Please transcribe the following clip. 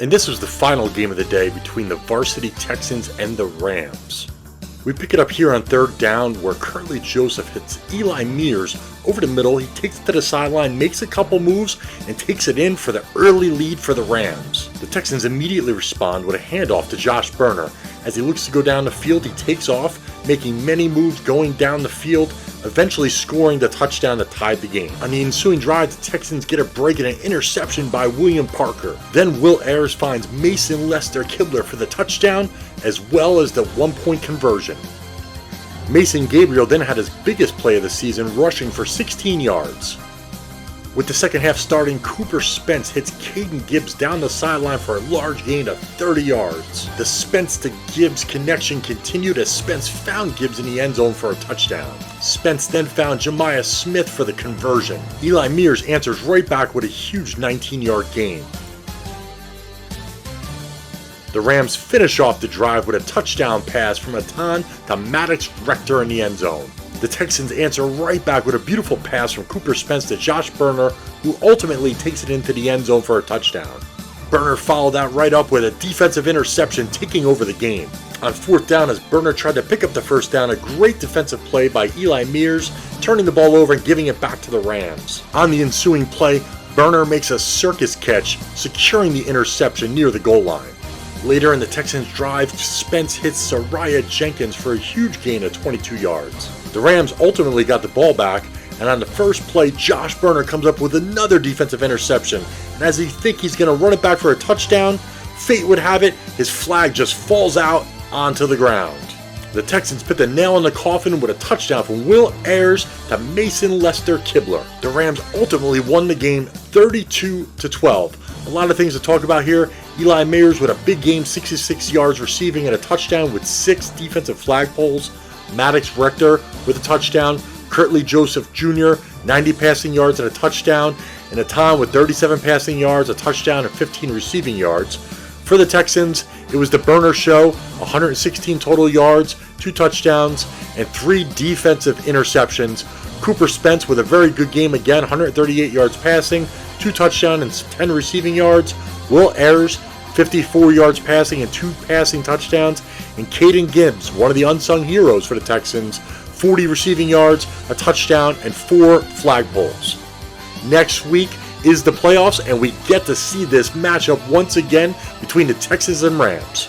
And this was the final game of the day between the Varsity Texans and the Rams. We pick it up here on third down where Curtly Joseph hits Eli Mears over the middle. He takes it to the sideline, makes a couple moves, and takes it in for the early lead for the Rams. The Texans immediately respond with a handoff to Josh Burner. As he looks to go down the field, he takes off, making many moves going down the field, eventually scoring the touchdown that tied the game. On the ensuing drive, the Texans get a break and an interception by William Parker. Then Will Ayers finds Mason Lester Kibler for the touchdown, as well as the 1-point conversion. Mason Gabriel then had his biggest play of the season, rushing for 16 yards. With the second half starting, Cooper Spence hits Caden Gibbs down the sideline for a large gain of 30 yards. The Spence to Gibbs connection continued as Spence found Gibbs in the end zone for a touchdown. Spence then found Jemiah Smith for the conversion. Eli Mears answers right back with a huge 19-yard gain. The Rams finish off the drive with a touchdown pass from Atan to Maddox Rector in the end zone. The Texans answer right back with a beautiful pass from Cooper Spence to Josh Burner, who ultimately takes it into the end zone for a touchdown. Burner followed that right up with a defensive interception, taking over the game. On fourth down, as Burner tried to pick up the first down, a great defensive play by Eli Mears, turning the ball over and giving it back to the Rams. On the ensuing play, Burner makes a circus catch, securing the interception near the goal line. Later in the Texans' drive, Spence hits Sariah Jenkins for a huge gain of 22 yards. The Rams ultimately got the ball back, and on the first play, Josh Burner comes up with another defensive interception. And as he thinks he's going to run it back for a touchdown, fate would have it, his flag just falls out onto the ground. The Texans put the nail in the coffin with a touchdown from Will Ayers to Mason Lester Kibler. The Rams ultimately won the game 32-12. A lot of things to talk about here. Eli Mears with a big game, 66 yards receiving and a touchdown with 6 defensive flagpoles. Maddox Rector with a touchdown. Curtly Joseph Jr., 90 passing yards and a touchdown. And Atan with 37 passing yards, a touchdown, and 15 receiving yards. For the Texans, it was the Burner show, 116 total yards, 2 touchdowns, and 3 defensive interceptions. Cooper Spence with a very good game again, 138 yards passing, 2 touchdowns and 10 receiving yards. Will Ayers, 54 yards passing and 2 passing touchdowns. And Caden Gibbs, one of the unsung heroes for the Texans, 40 receiving yards, a touchdown, and 4 flagpoles. Next week is the playoffs, and we get to see this matchup once again between the Texans and Rams.